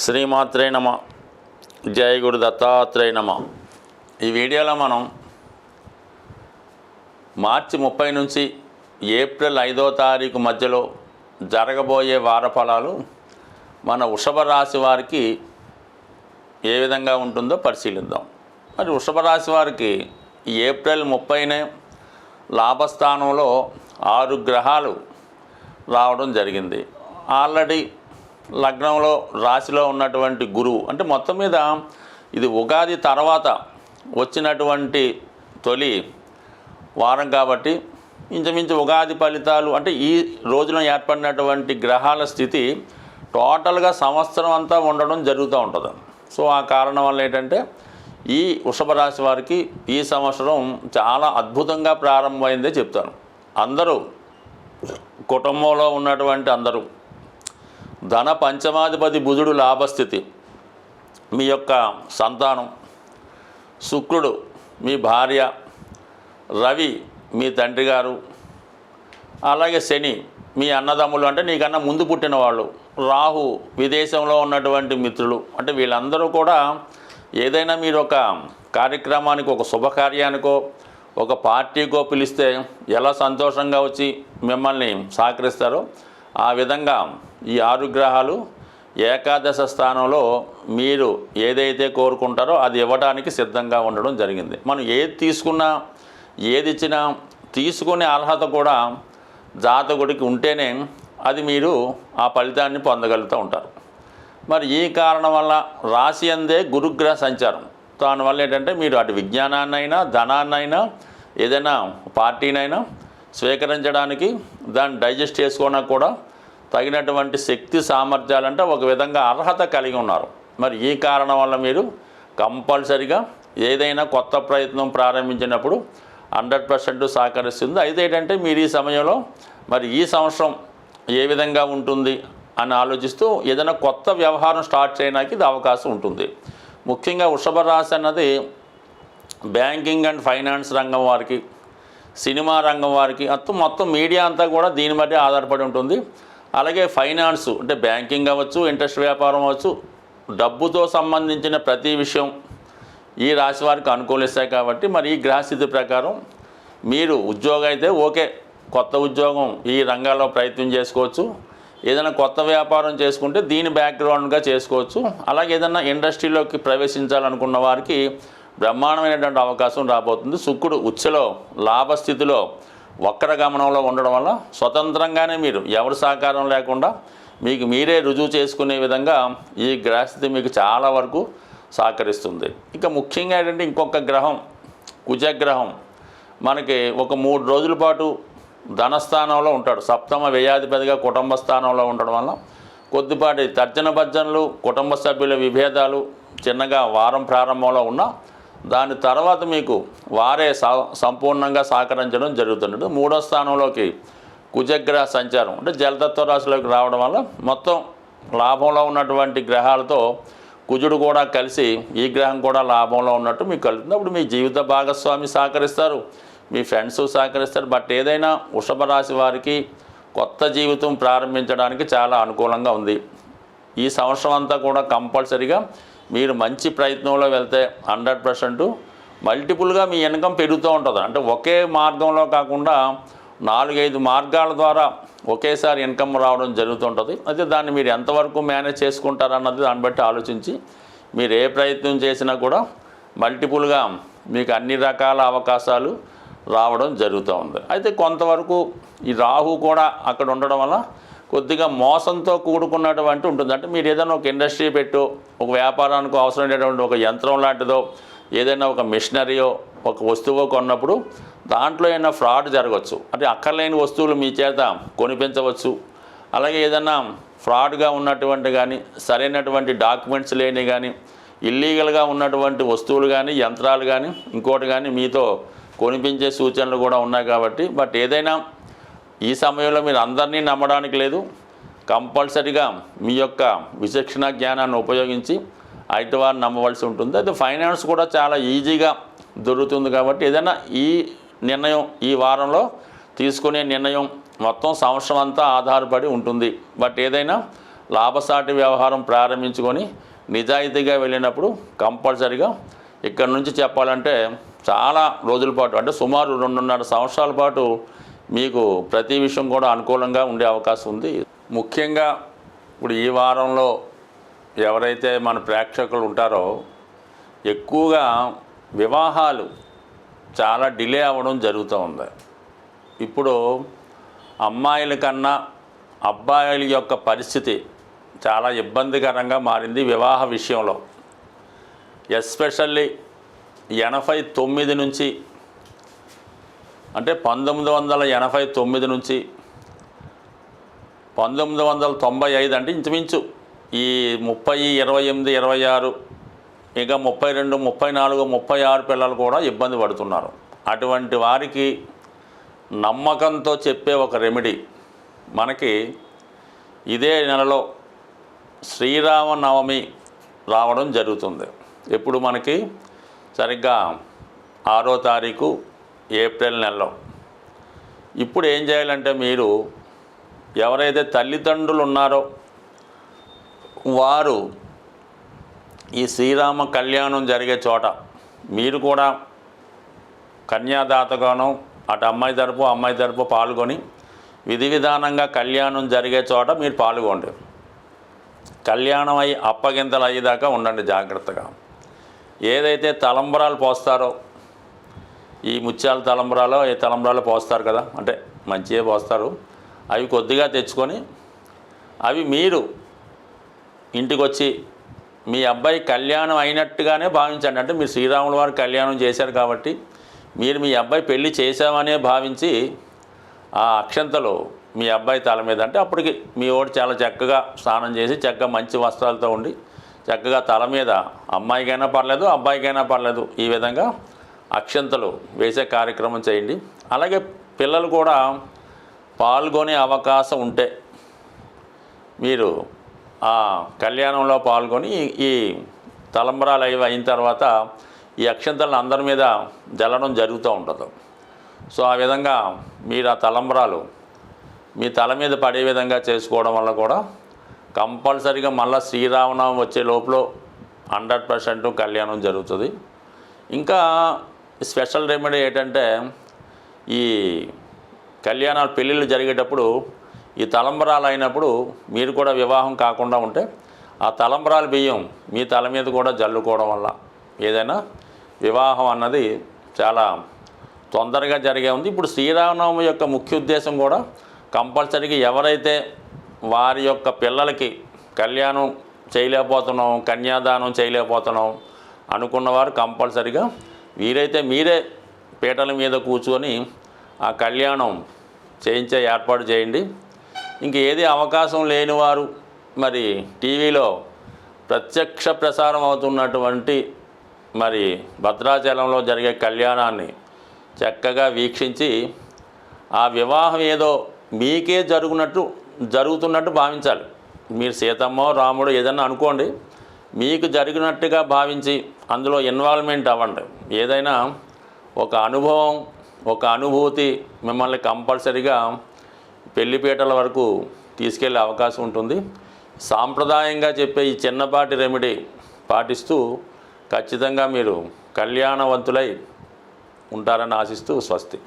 శ్రీమాత్రే నమ. జయ గురు దత్తాత్రేయ నమ. ఈ వీడియోలో మనం మార్చి 30 నుంచి ఏప్రిల్ 5వ తారీఖు మధ్యలో జరగబోయే వారఫలాలు మన వృషభ రాశి వారికి ఏ విధంగా ఉంటుందో పరిశీలిద్దాం. మరి వృషభ రాశి వారికి ఏప్రిల్ 30నే లాభస్థానంలో 6 గ్రహాలు రావడం జరిగింది. ఆల్రెడీ లగ్నంలో రాశిలో ఉన్నటువంటి గురువు అంటే మొత్తం మీద ఇది ఉగాది తర్వాత వచ్చినటువంటి తొలి వారం కాబట్టి ఇంచుమించు ఉగాది ఫలితాలు అంటే ఈ రోజున ఏర్పడినటువంటి గ్రహాల స్థితి టోటల్గా సంవత్సరం అంతా ఉండడం జరుగుతూ ఉంటుంది. సో ఆ కారణం వల్ల ఏంటంటే ఈ వృషభ రాశి వారికి ఈ సంవత్సరం చాలా అద్భుతంగా ప్రారంభమైందే చెప్తాను. అందరూ కుటుంబంలో ఉన్నటువంటి అందరూ ధన పంచమాధిపతి బుధుడు లాభస్థితి, మీ యొక్క సంతానం, శుక్రుడు మీ భార్య, రవి మీ తండ్రి గారు, అలాగే శని మీ అన్నదమ్ములు అంటే నీకన్నా ముందు పుట్టిన వాళ్ళు, రాహు విదేశంలో ఉన్నటువంటి మిత్రులు అంటే వీళ్ళందరూ కూడా ఏదైనా మీరు ఒక కార్యక్రమానికి ఒక శుభకార్యానికో ఒక పార్టీకో పిలిస్తే ఎలా సంతోషంగా వచ్చి మిమ్మల్ని సహకరిస్తారో ఆ విధంగా ఈ 6 గ్రహాలు ఏకాదశ స్థానంలో మీరు ఏదైతే కోరుకుంటారో అది ఇవ్వడానికి సిద్ధంగా ఉండడం జరిగింది. మనం ఏది తీసుకున్నా ఏది ఇచ్చినా తీసుకునే అర్హత కూడా జాతకుడికి ఉంటేనే అది మీరు ఆ ఫలితాన్ని పొందగలుగుతూ ఉంటారు. మరి ఈ కారణం వల్ల రాశి అందే గురుగ్రహ సంచారం, దానివల్ల ఏంటంటే మీరు అటు విజ్ఞానాన్నైనా ధనాన్నైనా ఏదైనా పార్టీనైనా స్వీకరించడానికి దాన్ని డైజెస్ట్ చేసుకోవడానికి కూడా తగినటువంటి శక్తి సామర్థ్యాలంటే ఒక విధంగా అర్హత కలిగి ఉన్నారు. మరి ఈ కారణం వల్ల మీరు కంపల్సరిగా ఏదైనా కొత్త ప్రయత్నం ప్రారంభించినప్పుడు 100% సహకరిస్తుంది. అయితే ఏంటంటే మీరు ఈ సమయంలో మరి ఈ సంవత్సరం ఏ విధంగా ఉంటుంది అని ఆలోచిస్తూ ఏదైనా కొత్త వ్యవహారం స్టార్ట్ చేయడానికి ఇది అవకాశం ఉంటుంది. ముఖ్యంగా వృషభ రాశి అన్నది బ్యాంకింగ్ అండ్ ఫైనాన్స్ రంగం వారికి, సినిమా రంగం వారికి మొత్తం మీడియా అంతా కూడా దీని బట్టి ఆధారపడి ఉంటుంది. అలాగే ఫైనాన్స్ అంటే బ్యాంకింగ్ అవ్వచ్చు, ఇంట్రెస్ట్ వ్యాపారం అవ్వచ్చు, డబ్బుతో సంబంధించిన ప్రతి విషయం ఈ రాశి వారికి అనుకూలిస్తాయి. కాబట్టి మరి ఈ గ్రహస్థితి ప్రకారం మీరు ఉద్యోగం అయితే ఓకే, కొత్త ఉద్యోగం ఈ రంగాల్లో ప్రయత్నం చేసుకోవచ్చు. ఏదైనా కొత్త వ్యాపారం చేసుకుంటే దీని బ్యాక్గ్రౌండ్గా చేసుకోవచ్చు. అలాగే ఏదైనా ఇండస్ట్రీలోకి ప్రవేశించాలనుకున్న వారికి బ్రహ్మాండమైనటువంటి అవకాశం రాబోతుంది. శుక్రుడు ఉచ్చలో లాభస్థితిలో వక్ర గమనంలో ఉండడం వల్ల స్వతంత్రంగానే మీరు ఎవరి సహకారం లేకుండా మీకు మీరే రుజువు చేసుకునే విధంగా ఈ గ్రహస్థితి మీకు చాలా వరకు సహకరిస్తుంది. ఇక ముఖ్యంగా ఏంటంటే ఇంకొక గ్రహం కుజగ్రహం మనకి ఒక 3 రోజుల పాటు ధనస్థానంలో ఉంటాడు. సప్తమ వ్యయాధిపతిగా కుటుంబ స్థానంలో ఉండడం వల్ల కొద్దిపాటి తర్జన భర్జనలు, కుటుంబ సభ్యుల విభేదాలు చిన్నగా వారం ప్రారంభంలో ఉన్న దాని తర్వాత మీకు వారే సంపూర్ణంగా సహకరించడం జరుగుతుంది. 3వ స్థానంలోకి కుజగ్రహ సంచారం అంటే జలతత్వ రాశిలోకి రావడం వల్ల మొత్తం లాభంలో ఉన్నటువంటి గ్రహాలతో కుజుడు కూడా కలిసి ఈ గ్రహం కూడా లాభంలో ఉన్నట్టు మీకు కలుగుతుంది. అప్పుడు మీ జీవిత భాగస్వామి సహకరిస్తారు, మీ ఫ్రెండ్స్ సహకరిస్తారు. బట్ ఏదైనా వృషభ రాశి వారికి కొత్త జీవితం ప్రారంభించడానికి చాలా అనుకూలంగా ఉంది. ఈ సంవత్సరం అంతా కూడా కంపల్సరీగా మీరు మంచి ప్రయత్నంలో వెళ్తే 100% మల్టిపుల్గా మీ ఇన్కమ్ పెరుగుతూ ఉంటుంది. అంటే ఒకే మార్గంలో కాకుండా 4-5 మార్గాల ద్వారా ఒకేసారి ఇన్కమ్ రావడం జరుగుతుంటుంది. అయితే దాన్ని మీరు ఎంతవరకు మేనేజ్ చేసుకుంటారన్నది దాన్ని బట్టి ఆలోచించి మీరు ఏ ప్రయత్నం చేసినా కూడా మల్టిపుల్గా మీకు అన్ని రకాల అవకాశాలు రావడం జరుగుతూ ఉంది. అయితే కొంతవరకు ఈ రాహు కూడా అక్కడ ఉండడం వల్ల కొద్దిగా మోసంతో కూడుకున్నటువంటి ఉంటుంది. అంటే మీరు ఏదైనా ఒక ఇండస్ట్రీ పెట్టో ఒక వ్యాపారానికి అవసరమైనటువంటి ఒక యంత్రం లాంటిదో ఏదైనా ఒక మిషనరీయో ఒక వస్తువో కొన్నప్పుడు దాంట్లో ఏదైనా ఫ్రాడ్ జరగవచ్చు. అంటే అక్కర్లేని వస్తువులు మీ చేత కొనిపించవచ్చు. అలాగే ఏదైనా ఫ్రాడ్గా ఉన్నటువంటి కానీ సరైనటువంటి డాక్యుమెంట్స్ లేని కానీ ఇల్లీగల్గా ఉన్నటువంటి వస్తువులు కానీ యంత్రాలు కానీ ఇంకోటి కానీ మీతో కొనిపించే సూచనలు కూడా ఉన్నాయి. కాబట్టి బట్ ఏదైనా ఈ సమయంలో మీరు అందరినీ నమ్మడానికి లేదు. కంపల్సరీగా మీ యొక్క విచక్షణ జ్ఞానాన్ని ఉపయోగించి ఐటివారిని నమ్మవలసి ఉంటుంది. అయితే ఫైనాన్స్ కూడా చాలా ఈజీగా దొరుకుతుంది. కాబట్టి ఏదైనా ఈ నిర్ణయం ఈ వారంలో తీసుకునే నిర్ణయం మొత్తం సంవత్సరం అంతా ఆధారపడి ఉంటుంది. బట్ ఏదైనా లాభసాటి వ్యవహారం ప్రారంభించుకొని నిజాయితీగా వెళ్ళినప్పుడు కంపల్సరిగా ఇక్కడ నుంచి చెప్పాలంటే చాలా రోజుల పాటు అంటే సుమారు 2.5 సంవత్సరాల పాటు మీకు ప్రతి విషయం కూడా అనుకూలంగా ఉండే అవకాశం ఉంది. ముఖ్యంగా ఇప్పుడు ఈ వారంలో ఎవరైతే మన ప్రేక్షకులు ఉంటారో ఎక్కువగా వివాహాలు చాలా డిలే అవ్వడం జరుగుతూ ఉంది. ఇప్పుడు అమ్మాయిల కన్నా అబ్బాయిల యొక్క పరిస్థితి చాలా ఇబ్బందికరంగా మారింది వివాహ విషయంలో. ఎస్పెషల్లీ 89 నుంచి అంటే 1989 నుంచి 1995 అంటే ఇంచుమించు ఈ 30, 28, 26 ఇంకా 32, 34, 36 పిల్లలు కూడా ఇబ్బంది పడుతున్నారు. అటువంటి వారికి నమ్మకంతో చెప్పే ఒక రెమెడీ మనకి ఇదే నెలలో శ్రీరామనవమి రావడం జరుగుతుంది. ఎప్పుడు మనకి సరిగ్గా 6వ తారీఖు ఏప్రిల్ నెలలో. ఇప్పుడు ఏం చేయాలంటే మీరు ఎవరైతే తల్లిదండ్రులు ఉన్నారో వారు ఈ శ్రీరామ కళ్యాణం జరిగే చోట మీరు కూడా కన్యాదాతగానో అటు అమ్మాయి తరపు పాల్గొని విధి విధానంగా కళ్యాణం జరిగే చోట మీరు పాల్గొండి. కళ్యాణం అయి అప్పగింతలు అయ్యేదాకా ఉండండి జాగ్రత్తగా. ఏదైతే తలంబరాలు పోస్తారో ఈ ముత్యాల తలంబరాలో ఏ తలంబరాలు పోస్తారు కదా, అంటే మంచిగా పోస్తారు, అవి కొద్దిగా తెచ్చుకొని అవి మీరు ఇంటికి వచ్చి మీ అబ్బాయి కళ్యాణం అయినట్టుగానే భావించండి. అంటే మీరు శ్రీరాముల వారు కళ్యాణం చేశారు కాబట్టి మీరు మీ అబ్బాయి పెళ్ళి చేశామనే భావించి ఆ అక్షంతలు మీ అబ్బాయి తల మీద, అంటే అప్పటికి మీ ఓడి చాలా చక్కగా స్నానం చేసి చక్కగా మంచి వస్త్రాలతో ఉండి చక్కగా తల మీద అమ్మాయికైనా పర్లేదు అబ్బాయికైనా పర్లేదు ఈ విధంగా అక్షంతలు వేసే కార్యక్రమం చేయండి. అలాగే పిల్లలు కూడా పాల్గొనే అవకాశం ఉంటే మీరు ఆ కళ్యాణంలో పాల్గొని ఈ తలంబరాలు అవి అయిన తర్వాత ఈ అక్షంతలను అందరి మీద జల్లడం జరుగుతూ ఉంటుంది. సో ఆ విధంగా మీరు ఆ తలంబరాలు మీ తల మీద పడే విధంగా చేసుకోవడం వల్ల కూడా కంపల్సరీగా మళ్ళీ శ్రీరామనవమి వచ్చే లోపల 100% కళ్యాణం జరుగుతుంది. ఇంకా స్పెషల్ రెమెడీ ఏంటంటే ఈ కళ్యాణాలు పెళ్ళిళ్ళు జరిగేటప్పుడు ఈ తలంబరాలు అయినప్పుడు మీరు కూడా వివాహం కాకుండా ఉంటే ఆ తలంబరాల బియ్యం మీ తల మీద కూడా జల్లుకోవడం వల్ల ఏదైనా వివాహం అన్నది చాలా తొందరగా జరిగే ఉంది. ఇప్పుడు శ్రీరామనవమి యొక్క ముఖ్య ఉద్దేశం కూడా కంపల్సరీగా ఎవరైతే వారి యొక్క పిల్లలకి కళ్యాణం చేయలేకపోతున్నాం, కన్యాదానం చేయలేకపోతున్నాం అనుకున్నవారు కంపల్సరీగా వీరైతే మీరే పీటల మీద కూర్చొని ఆ కళ్యాణం చేయించే ఏర్పాటు చేయండి. ఇంక ఏది అవకాశం లేనివారు మరి టీవీలో ప్రత్యక్ష ప్రసారం అవుతున్నటువంటి మరి భద్రాచలంలో జరిగే కళ్యాణాన్ని చక్కగా వీక్షించి ఆ వివాహం ఏదో మీకే జరుగుతున్నట్టు భావించాలి. మీరు సీతమ్మో రాముడు ఏదన్నా అనుకోండి, మీకు జరిగినట్టుగా భావించి అందులో ఇన్వాల్వ్మెంట్ అవ్వండి. ఏదైనా ఒక అనుభవం ఒక అనుభూతి మిమ్మల్ని కంపల్సరీగా పెళ్లిపీటల వరకు తీసుకెళ్లే అవకాశం ఉంటుంది. సాంప్రదాయంగా చెప్పే ఈ చిన్నపాటి రెమెడీ పాటిస్తూ ఖచ్చితంగా మీరు కళ్యాణవంతులై ఉంటారని ఆశిస్తూ స్వస్తి.